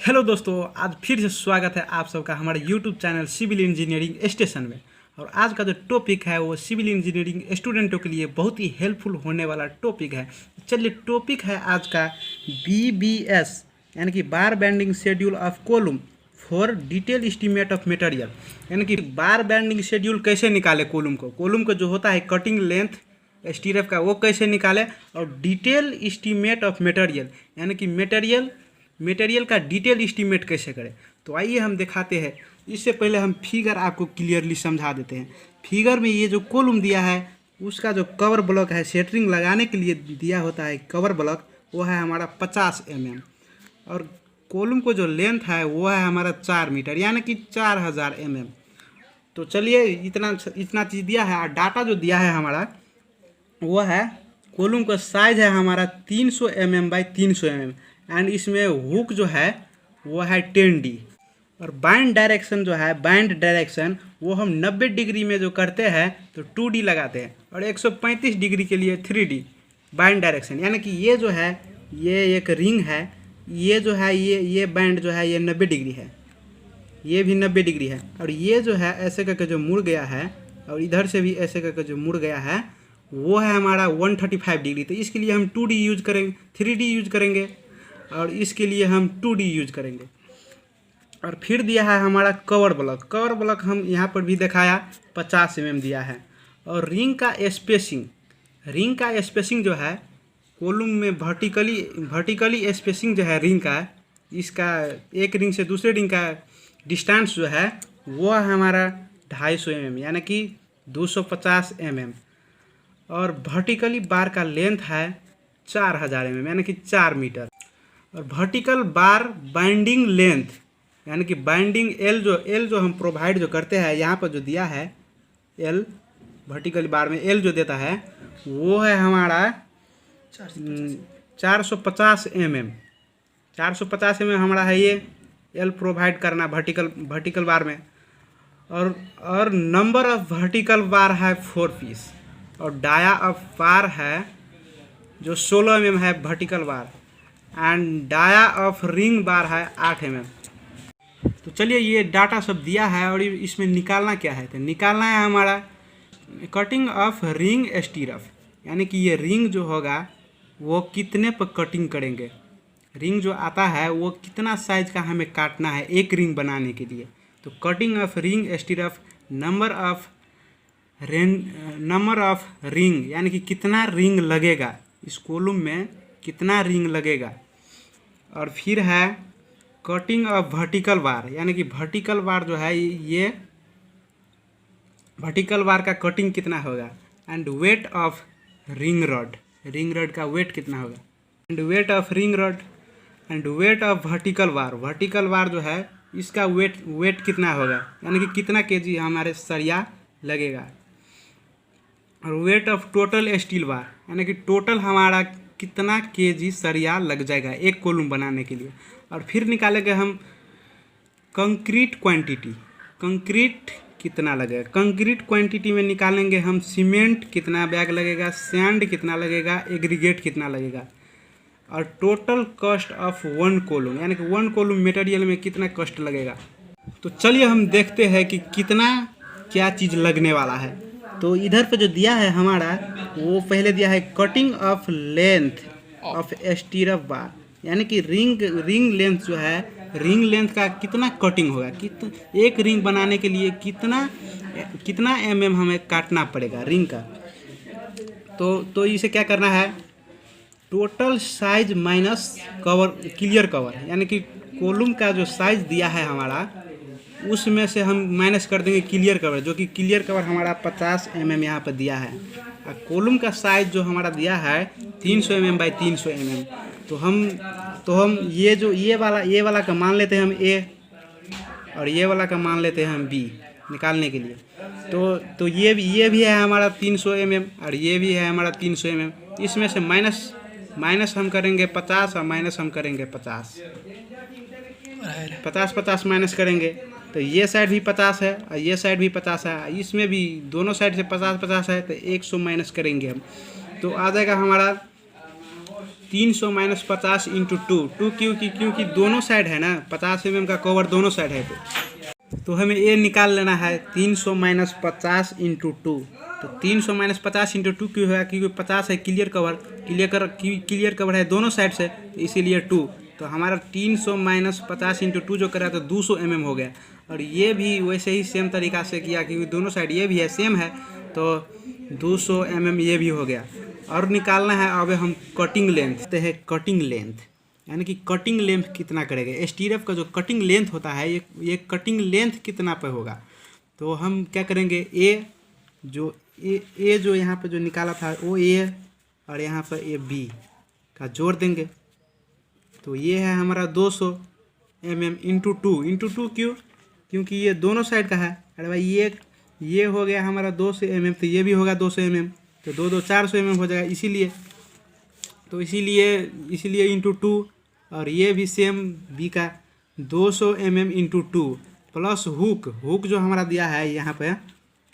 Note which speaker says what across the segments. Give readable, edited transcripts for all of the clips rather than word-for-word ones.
Speaker 1: Hello दोस्तों, आज फिर से स्वागत है आप सबका हमारे YouTube channel civil engineering station में। और आज का जो टॉपिक है वो सिविल इंजीनियरिंग स्टूडेंटों के लिए बहुत ही हेल्पफुल होने वाला टॉपिक है। चलिए, टॉपिक है आज का BBS यानी कि bar bending schedule of column for detail estimate of material. यानी कि बार बैंडिंग शेड्यूल कैसे निकाले कॉलम को जो होता है कटिंग लेंथ स्टीरअप का वो कैसे निकाले, और डिटेल एस्टीमेट ऑफ मटेरियल यानी कि मटेरियल का डिटेल एस्टीमेट कैसे करें। तो आइए हम दिखाते हैं। इससे पहले हम फिगर आपको क्लियरली समझा देते हैं। फिगर में ये जो कॉलम दिया है उसका जो कवर ब्लॉक है सेंटरिंग लगाने के लिए दिया होता है कवर ब्लॉक, वो है हमारा 50 mm। और कॉलम को जो लेंथ है वो है हमारा 4 मीटर यानी कि 4000 mm। तो चलिए, इतना चीज़ दिया है। और डाटा जो दिया है हमारा वो है कॉलम का साइज है हमारा 300 mm बाई 300 mm। एंड इसमें हुक जो है वो है 10D। और बाइंड डायरेक्शन वो हम 90 डिग्री में जो करते हैं तो 2D लगाते हैं, और 135 डिग्री के लिए 3D बाइंड डायरेक्शन। यानी कि ये जो है ये एक रिंग है, ये जो है ये बैंड जो है ये 90 डिग्री है, ये भी 90 डिग्री है। और ये जो है ऐसे करके जो मुड़ गया है और इधर से भी ऐसे करके जो मुड़ गया है वो है हमारा 135 डिग्री। तो इसके लिए हम 2D यूज करेंगे, 3D यूज करेंगे, और इसके लिए हम 2D यूज करेंगे। और फिर दिया है हमारा कवर ब्लॉक हम यहाँ पर भी दिखाया 50 mm दिया है। और रिंग का स्पेसिंग जो है कॉलम में वर्टिकली स्पेसिंग जो है रिंग का, इसका एक रिंग से दूसरे रिंग का डिस्टेंस जो है वो है हमारा 250 mm यानी कि 250 mm। और वर्टिकली बार का लेंथ है 4000 mm यानी कि 4 मीटर। और वर्टिकल बार बाइंडिंग लेंथ यानी कि बाइंडिंग एल जो हम प्रोवाइड जो करते हैं, यहाँ पर जो दिया है एल वर्टिकल बार में एल जो देता है वो है हमारा 450 mm। 450 mm हमारा है ये एल प्रोवाइड करना वर्टिकल बार में। और नंबर ऑफ वर्टिकल बार है 4 पीस, और डाया ऑफ बार है जो 16 mm है vertical bar, and dia of ring bar है 8 mm। तो चलिए, ये डाटा सब दिया है और इसमें निकालना क्या है। तो निकालना है हमारा कटिंग ऑफ रिंग स्टीरअप, यानी कि ये रिंग जो होगा वो कितने पर कटिंग करेंगे, रिंग जो आता है वो कितना साइज का हमें काटना है एक रिंग बनाने के लिए। तो cutting of ring स्टीरअप, number of ring यानी कि कितना रिंग लगेगा इस कॉलम में, कितना रिंग लगेगा। और फिर है कटिंग ऑफ वर्टिकल बार यानी कि वर्टिकल बार जो है ये वर्टिकल बार का कटिंग कितना होगा। And weight of ring rod का वेट कितना होगा, and weight of ring rod, and weight of vertical bar जो है इसका वेट कितना होगा यानी कि कितना केजी हमारे सरिया लगेगा। और weight of total steel bar यानी कि टोटल हमारा कितना केजी सरिया लग जाएगा एक कॉलम बनाने के लिए। और फिर निकालेंगे हम कंक्रीट कितना लगेगा। कंक्रीट क्वांटिटी में निकालेंगे हम सीमेंट कितना बैग लगेगा, सैंड कितना लगेगा, एग्रीगेट कितना लगेगा, और टोटल कॉस्ट ऑफ 1 कॉलम यानी कि 1 कॉलम मटेरियल में कितना कॉस्ट लगेगा। तो चलिए हम देखते हैं कि कितना क्या चीज़ लगने वाला है। तो इधर पे जो दिया है हमारा वो पहले दिया है cutting of length of stirrup bar यानी कि रिंग लेंथ जो है रिंग लेंथ का कितना कटिंग होगा, एक रिंग बनाने के लिए कितना mm हमें काटना पड़ेगा रिंग का। तो इसे क्या करना है, total size minus clear cover यानी कि कॉलम का जो साइज दिया है हमारा उसमें से हम माइनस कर देंगे क्लियर कवर, जो कि क्लियर कवर हमारा 50 mm यहाँ पर दिया है। और कॉलम का साइज जो हमारा दिया है 300 mm बाई 300 mm। तो हम ये वाला का मान लेते हैं हम A, और ये वाला का मान लेते हैं हम B निकालने के लिए। तो ये भी है हमारा 300 mm और ये भी है हमारा 300 mm। इसमें से माइनस हम करेंगे 50 और माइनस हम करेंगे 50 माइनस करेंगे तो ये साइड भी 50 है और ये साइड भी 50 है, इसमें भी दोनों साइड से 50 है तो 100 माइनस करेंगे हम। तो आ जाएगा हमारा 300 माइनस 50 इंटू टू क्योंकि दोनों साइड है ना, 50 mm का कवर दोनों साइड है। तो हमें ये निकाल लेना है 300 माइनस 50 इंटू टू। तो 300 माइनस 50 इंटू टू क्यों है, क्योंकि 50 है क्लियर कवर है दोनों साइड से, तो इसीलिए 2। तो हमारा 300 माइनस 50 इंटू टू जो करा तो 200 mm हो गया। और ये भी वैसे ही सेम तरीका से किया, क्योंकि दोनों साइड ये भी है सेम है, तो 200 mm ये भी हो गया। और निकालना है अब हम कटिंग लेंथ। तो है कटिंग लेंथ, यानी कि कटिंग लेंथ कितना करेगा, स्टीरअप का जो कटिंग लेंथ होता है ये कटिंग लेंथ कितना पे होगा। तो हम क्या करेंगे, ए जो यहाँ पे जो निकाला था वो ए, और यहाँ पर ए बी का जोड़ देंगे। तो ये है हमारा 200 mm इंटू टू क्योंकि ये दोनों साइड का है। अरे भाई ये हो गया हमारा 200 mm, तो ये भी होगा 200 mm, तो 2 400 mm हो जाएगा। इसीलिए इंटू टू। और ये भी सेम बी का 200 mm into two plus hook जो हमारा दिया है, यहाँ पे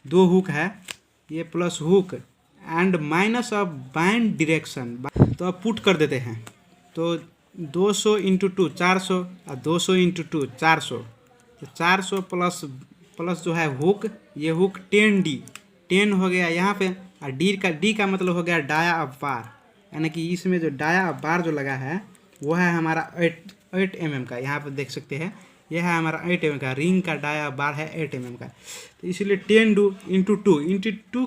Speaker 1: 2 हुक है, ये plus hook and minus of bind direction. तो अब पुट कर देते हैं। तो 200 इंटू टू 400 और 200 इंटू टू 400, तो 400 प्लस जो है हुक, ये हुक 10 हो गया यहाँ पे। और डी का मतलब हो गया डाया ऑफ बार, यानी कि इसमें जो डाया ऑफ बार जो लगा है वो है हमारा 8 mm का। यहाँ पे देख सकते हैं ये है हमारा 8 mm का, रिंग का डाया बार है 8 mm का। तो इसलिए 10 इंटू टू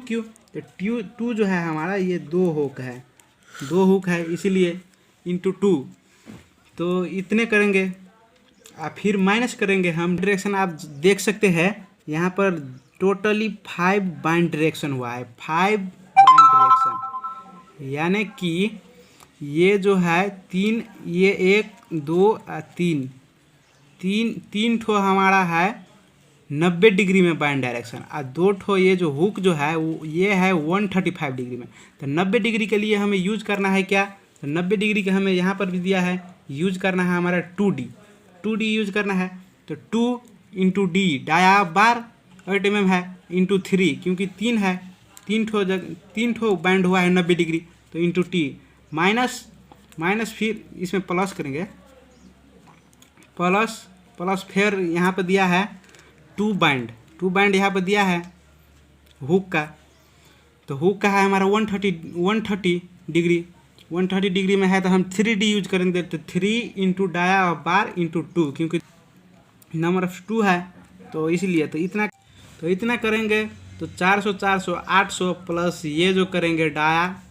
Speaker 1: क्यों, तो टू जो है हमारा ये 2 हुक है इसीलिए इंटू टू। तो इतने करेंगे और फिर माइनस करेंगे हम। डायरेक्शन आप देख सकते हैं यहाँ पर टोटली 5 बाइंड डायरेक्शन हुआ है, 5 बाइंड डायरेक्शन, यानी कि ये जो है 3, ये 1 2 तीन ठो हमारा है 90 डिग्री में बाइंड डायरेक्शन, और 2 ठो ये जो हुक जो है वो ये है 135 डिग्री में। तो 90 डिग्री के लिए हमें यूज करना है क्या, तो 90 डिग्री का हमें यहाँ पर भी दिया है, यूज करना है हमारा 2D यूज करना है। तो 2 इंटू डी डाया बार 8 mm है इंटू 3, क्योंकि 3 है, 3 ठो बाइंड हुआ है 90 डिग्री, तो इंटू टी माइनस फिर इसमें प्लस करेंगे, प्लस फिर यहाँ पर दिया है 2 बाइंड यहाँ पर दिया है हुक का। तो हुक का है हमारा 130 डिग्री में है, तो हम 3D यूज करेंगे। तो 3 into dia of bar into 2, क्योंकि नंबर ऑफ 2 है, तो इसलिए तो इतना करेंगे। तो 400 800 प्लस ये जो करेंगे डाया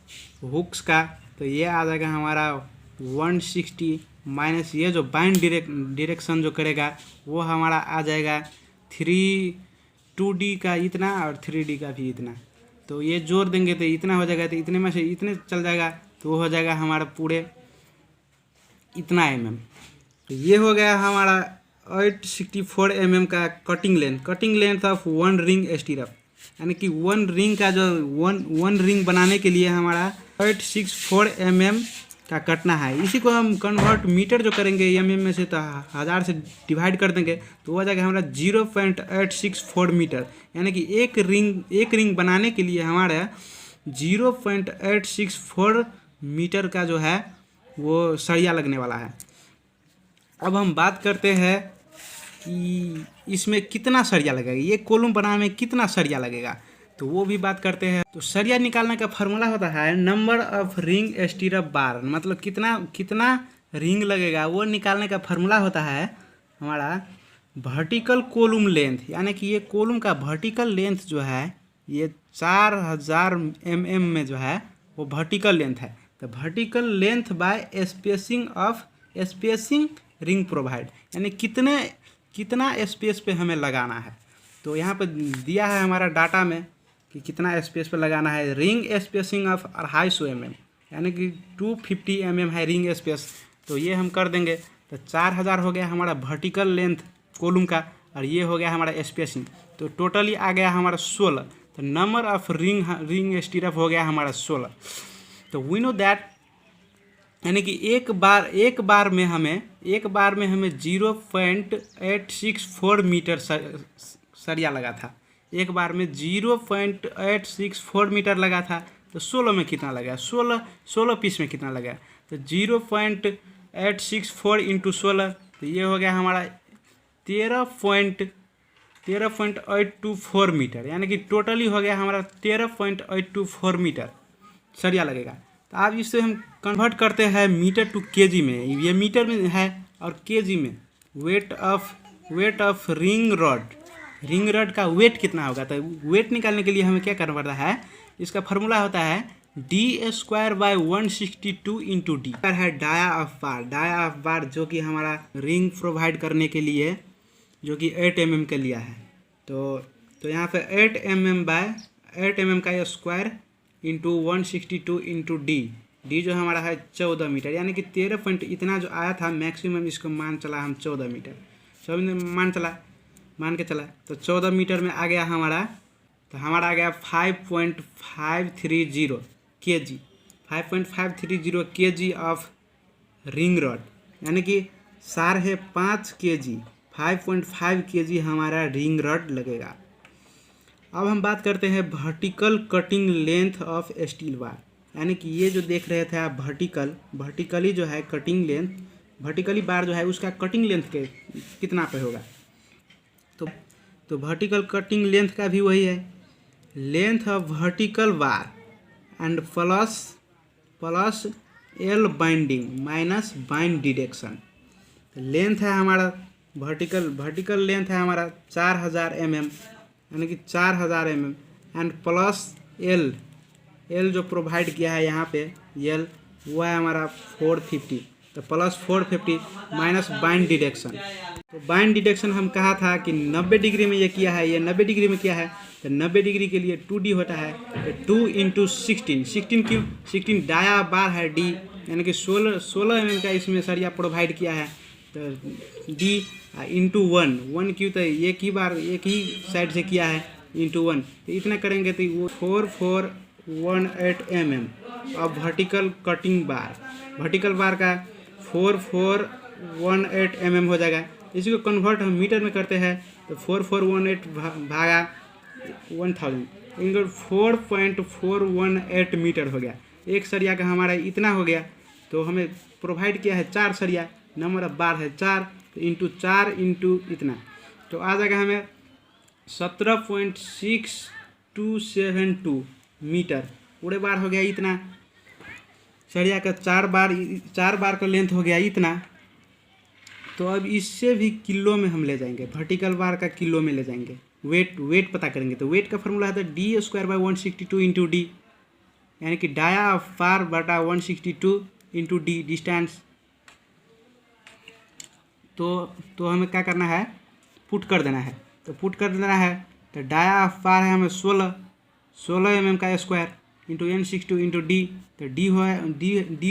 Speaker 1: हुक्स का, तो ये आ जाएगा हमारा 160 माइनस ये जो बाइंड डायरेक्शन जो करेगा वो हमारा आ जाएगा 2D का इतना और 3D का भी इतना। तो ये जोड़ देंगे तो इतना हो जाएगा, तो इतने में से इतने चल जाएगा, तो वो हो जाएगा हमारा पूरे इतना mm। तो ये हो गया हमारा 864 mm का कटिंग लेंथ ऑफ 1 रिंग स्टीरअप, यानी कि 1 रिंग का जो वन रिंग बनाने के लिए हमारा 864 mm का कटना है। इसी को हम कन्वर्ट मीटर जो करेंगे mm में से, तो 1000 से डिवाइड कर देंगे तो हो जाएगा हमारा 0.864 मीटर, यानी कि एक रिंग बनाने के लिए हमारा 0.864 मीटर का जो है वो सरिया लगने वाला है। अब हम बात करते हैं कि इसमें कितना सरिया लगेगा, ये कॉलम बनाने में कितना सरिया लगेगा, तो वो भी बात करते हैं। तो सरिया निकालने का फार्मूला होता है नंबर ऑफ रिंग स्टीरअप बार, मतलब कितना रिंग लगेगा वो निकालने का फार्मूला होता है हमारा वर्टिकल कॉलम लेंथ, यानी कि ये कॉलम का वर्टिकल लेंथ जो है ये 4000 mm में जो है वो वर्टिकल लेंथ है। तो vertical length bye spacing ring provide, यानी कितना स्पेस पे हमें लगाना है। तो यहाँ पे दिया है हमारा डाटा में कि कितना स्पेस पे लगाना है। रिंग स्पेसिंग ऑफ 250 mm, यानी कि 250 mm है रिंग स्पेस, तो ये हम कर देंगे। तो 4000 हो गया हमारा वर्टिकल लेंथ कॉलम का, और ये हो गया हमारा स्पेसिंग, तो टोटली आ गया हमारा 16। तो नंबर ऑफ रिंग स्टीरअप हो गया हमारा 16। तो वी नो दैट, यानी कि एक बार में हमें 0.864 मीटर सरिया लगा था, एक बार में 0.864 मीटर लगा था। तो 16 में कितना लगा, 16 पीस में कितना लगा, तो 0.864 इंटू 16, तो ये हो गया हमारा 13.824 मीटर, यानी कि टोटली हो गया हमारा 13.824 मीटर सरिया लगेगा। तो अब इससे हम कन्वर्ट करते हैं मीटर टू केजी में, ये मीटर में है और केजी में। वेट ऑफ रिंग रॉड का वेट कितना होगा, तो वेट निकालने के लिए हमें क्या करना पड़ता है, इसका फार्मूला होता है d²/162 इंटू डी है डाया ऑफ बार जो कि हमारा रिंग प्रोवाइड करने के लिए जो कि 8 mm का लिया है। तो यहाँ पे 8 mm का स्क्वायर इंटू 162 इंटू डी जो हमारा है 14 मीटर, यानी कि 13 पॉइंट इतना जो आया था मैक्सिमम, इसको मान चला हम 14 मीटर, मान के चला तो 14 मीटर में आ गया हमारा, तो हमारा आ गया 5.530 kg, 5.530 kg of ring rod, यानी कि सार है 5 kg, 5.5 kg हमारा रिंग रॉड लगेगा। अब हम बात करते हैं vertical cutting length of steel bar, यानी कि ये जो देख रहे थे आप वर्टिकली जो है कटिंग लेंथ, वर्टिकली बार जो है उसका कटिंग लेंथ के कितना पे होगा, तो वर्टिकल कटिंग लेंथ का भी वही है, length of vertical bar and plus L binding minus bind deduction. Length है हमारा वर्टिकल लेंथ है हमारा 4000 mm, यानी कि 4000 mm एंड प्लस एल जो प्रोवाइड किया है यहाँ पे एल वो है हमारा 450, तो प्लस 450 माइनस बाइंड डिडक्शन। तो बाइंड डिडक्शन हम कहा था कि 90 डिग्री में ये किया है, ये 90 डिग्री में किया है, तो 90 डिग्री के लिए 2D होता है, तो 2 इंटू 16 क्यों, 16 डाया बार है डी, यानी कि 16 mm का इसमें सरिया प्रोवाइड किया है, तो डी इंटू 1 क्यों, तो एक ही साइड से किया है इंटू 1, तो इतना करेंगे तो वो 4418 mm और वर्टिकल बार का 4418 mm हो जाएगा। इसी को कन्वर्ट हम मीटर में करते हैं, तो 4418 भागा 1000 इनको 4.418 मीटर हो गया। एक सरिया का हमारा इतना हो गया, तो हमें प्रोवाइड किया है 4 सरिया, नंबर ऑफ बार है 4, तो इंटू 4 इंटू इतना, तो आ जाएगा हमें 17.6272 मीटर पूरे बार हो गया इतना। सरिया का 4 बार का लेंथ हो गया इतना। तो अब इससे भी किलो में हम ले जाएंगे, वर्टिकल बार का किलो में ले जाएंगे, वेट पता करेंगे। तो वेट का फॉर्मूला है d²/162 इंटू डी, यानी कि डाया ऑफ बार बटा 162 इंटू डी डिस्टेंस। तो हमें क्या करना है, पुट कर देना है, तो डाया ऑफ बार है हमें 16 mm का square into n62 into D, तो डी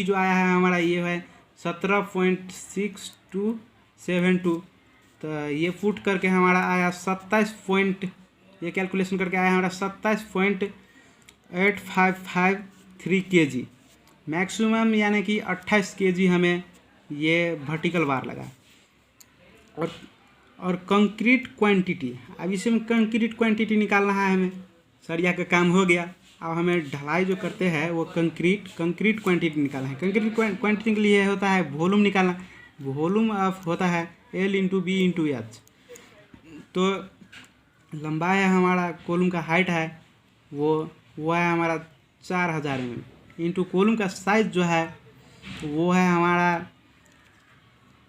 Speaker 1: जो आया है हमारा ये है 17.6272, तो ये पुट करके हमारा आया 27 ये कैलकुलेशन करके आया हमारा 27.8553 kg मैक्सिमम, यानी कि 28 kg हमें ये वर्टिकल बार लगा। और कंक्रीट क्वांटिटी, अब इसे में कंक्रीट क्वांटिटी निकालना है हमें, सरिया का काम हो गया। अब हमें ढलाई जो करते हैं वो कंक्रीट क्वांटिटी निकालना है। कंक्रीट क्वांटिटी के लिए होता है वॉल्यूम निकालना, वॉल्यूम ऑफ होता है L into b into h. तो लंबाई है हमारा, कॉलम का हाइट है वो है हमारा 4000 mm इंटू कॉलम का साइज जो है वो है हमारा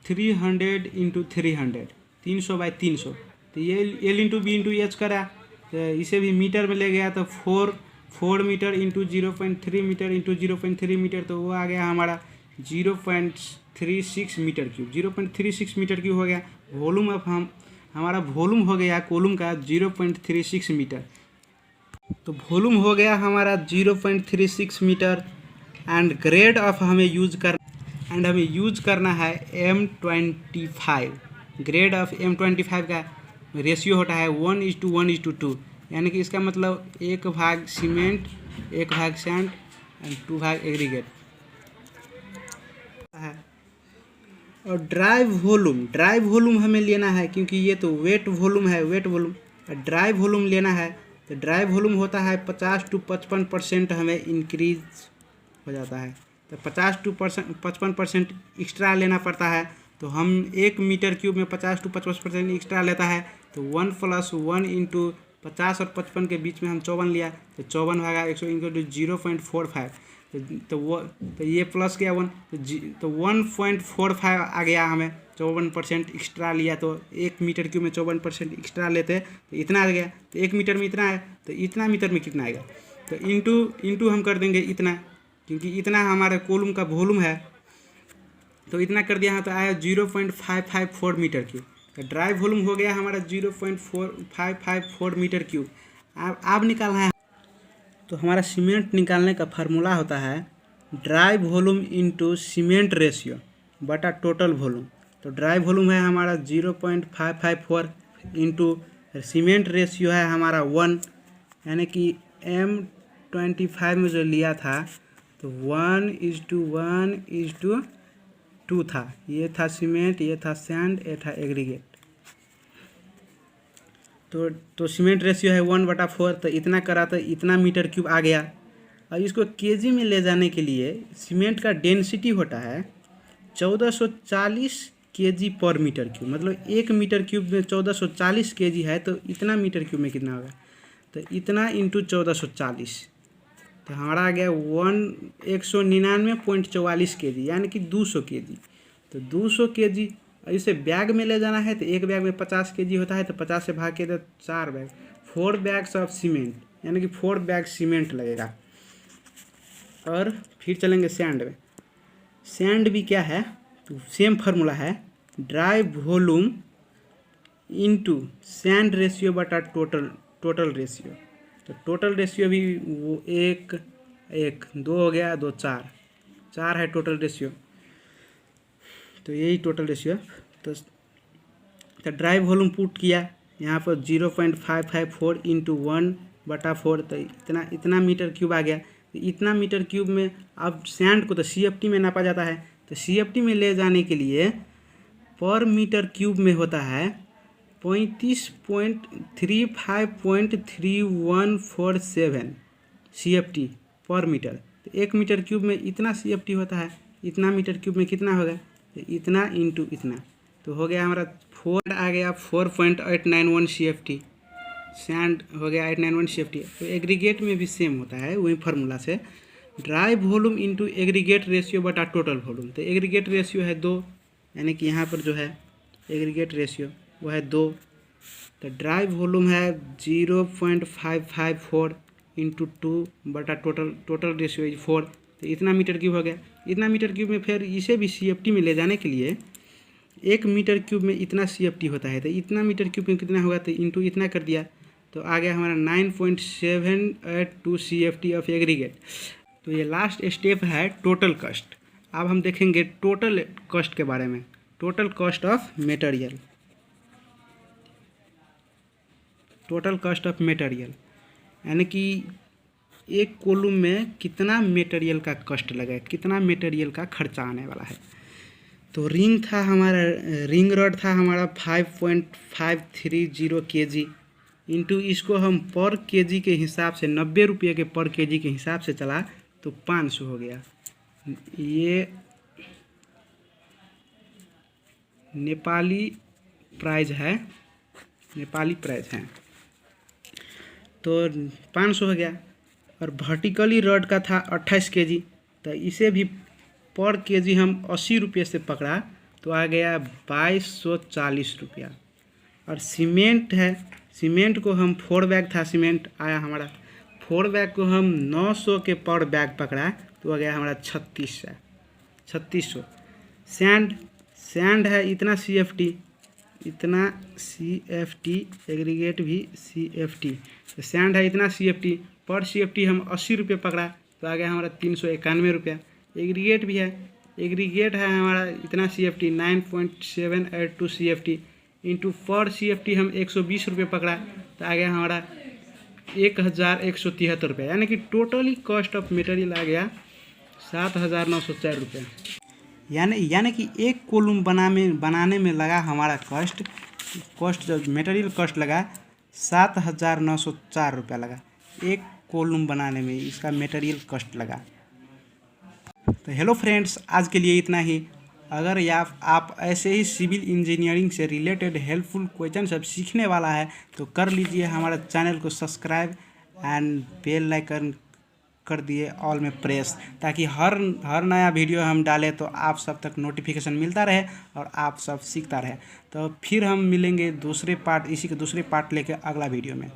Speaker 1: 300 इंटू 300 बाई 300। तो ये L into b into h करा, तो इसे भी मीटर में ले गया, तो 4 metre into 0.3 metre into 0.3 metre, तो वो आ गया हमारा 0.36 मीटर क्यूब। 0.36 मीटर क्यूब हो गया वॉल्यूम। अब हमारा वॉल्यूम हो गया कॉलम का 0.36 मीटर, तो वॉल्यूम हो गया हमारा 0.36 मीटर। एंड ग्रेड ऑफ हमें यूज करना है M25। ग्रेड ऑफ M25 का रेशियो होता है 1:1:2, यानी कि इसका मतलब 1 भाग सीमेंट, 1 भाग सैंड एंड 2 भाग एग्रीगेट है। और ड्राई वॉल्यूम हमें लेना है, क्योंकि ये तो वेट वॉल्यूम है, और ड्राई वॉल्यूम लेना है। तो ड्राई वॉल्यूम होता है 50 to 55% हमें इंक्रीज हो जाता है, तो 50% एक्स्ट्रा लेना पड़ता है। तो हम 1 मीटर क्यूब में 50 to 55% एक्स्ट्रा लेता है। तो 1 + 1 × 50 और 55 के बीच में हम 54 लिया, तो 54 भागा 100 × 0.45। तो ये प्लस गया 1, तो 1.45 आ गया हमें। 54% एक्स्ट्रा लिया, तो 1 मीटर क्यूब में 54% एक्स्ट्रा लेते तो इतना आ गया। तो 1 मीटर में इतना है, तो इतना मीटर में कितना आएगा, तो इंटू हम कर देंगे इतना, क्योंकि इतना हमारे कॉलम का वॉल्यूम है। तो इतना कर दिया है, तो आया 0.554 मीटर क्यूब। तो ड्राई वॉल्यूम हो गया हमारा 0.4554 मीटर क्यूब। अब निकालना है। तो हमारा सीमेंट निकालने का फार्मूला होता है dry volume into cement ratio बटा टोटल वॉल्यूम। तो ड्राई वॉल्यूम है हमारा 0.554 इंटू सीमेंट रेशियो है हमारा 1, यानी कि M25 में जो लिया था तो 1:1:2 था। ये था सीमेंट, ये था सैंड, ये था एग्रीगेट। तो सीमेंट रेशियो है 1/4, तो इतना करा तो इतना मीटर क्यूब आ गया। अब इसको केजी में ले जाने के लिए सीमेंट का डेंसिटी होता है 1440 केजी पर मीटर क्यूब। मतलब 1 मीटर क्यूब में 1440 केजी है, तो इतना मीटर क्यूब में कितना होगा, तो इतना इंटू 1440, तो हमारा आ गया 199.44 केजी, यानी कि 200 केजी। तो 200 केजी इसे बैग में ले जाना है, तो एक बैग में 50 केजी होता है, तो 50 से भाग के तो 4 बैग, 4 बैग्स ऑफ सीमेंट, यानी कि 4 बैग सीमेंट लगेगा। और फिर चलेंगे सैंड में। सैंड भी क्या है, तो सेम फार्मूला है dry volume into sand ratio बटा टोटल रेशियो। तो टोटल रेशियो भी वो 1 2 हो गया, 2 4 है टोटल रेशियो। तो यही टोटल रेशियो। तो ड्राई वॉल्यूम पुट किया यहाँ पर 0.554 इंटू 1/4, तो इतना मीटर क्यूब आ गया। तो इतना मीटर क्यूब में अब सैंड को तो CFT में नापा जाता है। तो CFT में ले जाने के लिए पर मीटर क्यूब में होता है 35.35.3147 CFT पर मीटर। तो 1 मीटर क्यूब में इतना CFT होता है, इतना मीटर क्यूब में कितना होगा, तो इतना इंटू इतना, तो हो गया हमारा 4 आ गया 4.891 CFT। सैंड हो गया 891 CFT। तो एग्रीगेट में भी सेम होता है वही फार्मूला से, dry volume into aggregate ratio बटा टोटल वॉल्यूम। तो एग्रीगेट रेशियो है 2, यानी कि यहाँ पर जो है एग्रीगेट रेशियो वो है 2। तो ड्राई वॉल्यूम है 0.554 इंटू 2 बटा टोटल रेशियो 4। तो इतना मीटर क्यूब हो गया। इतना मीटर क्यूब में फिर इसे भी CFT में ले जाने के लिए 1 मीटर क्यूब में इतना CFT होता है, तो इतना मीटर क्यूब में कितना होगा, तो इंटू इतना कर दिया, तो आ गया हमारा 9.782 CFT ऑफ एग्रीगेट। तो ये लास्ट स्टेप है टोटल कॉस्ट। अब हम देखेंगे टोटल कॉस्ट के बारे में, total cost of material. Total cost of material यानी कि एक कॉलम में कितना मटेरियल का कॉस्ट लगा, कितना मटेरियल का खर्चा आने वाला है। तो रिंग था हमारा, रिंग रॉड था हमारा 5.530 kg इंटू इसको हम पर केजी के हिसाब से 90 रुपये के पर केजी के हिसाब से चला तो 500 हो गया। ये नेपाली प्राइस है, नेपाली प्राइस है, तो 500 हो गया। और वर्टिकली रॉड का था 28 kg, तो इसे भी पर केजी हम 80 रुपये से पकड़ा तो आ गया 2240 रुपया। और सीमेंट है, सीमेंट को हम 4 बैग था सीमेंट आया हमारा, 4 बैग को हम 900 के पर बैग पकड़ा तो आ गया हमारा 3600। सैंड है इतना CFT, एग्रीगेट भी CFT। तो सैंड है इतना CFT, पर CFT हम 80 रुपये पकड़ा तो आ गया हमारा 391 रुपया। एग्रीगेट भी है, एग्रीगेट है हमारा इतना CFT 9.782 CFT इंटू पर CFT हम 120 रुपये पकड़ा तो आ गया हमारा 1173 रुपये, यानी कि टोटली कॉस्ट ऑफ मटेरियल आ गया 7904 रुपये। यानी कि एक कॉलम बनाने में लगा हमारा कॉस्ट जो मटेरियल कॉस्ट लगा 7904 रुपया लगा। एक कॉलम बनाने में इसका मटेरियल कॉस्ट लगा। तो हेलो फ्रेंड्स, आज के लिए इतना ही। अगर आप ऐसे ही सिविल इंजीनियरिंग से रिलेटेड हेल्पफुल क्वेश्चन सब सीखने वाला है तो कर लीजिए हमारा चैनल को सब्सक्राइब एंड बेल आइकन कर दिए ऑल में प्रेस, ताकि हर नया वीडियो हम डालें तो आप सब तक नोटिफिकेशन मिलता रहे और आप सब सीखता रहे। तो फिर हम मिलेंगे दूसरे पार्ट, इसी के दूसरे पार्ट लेके अगला वीडियो में।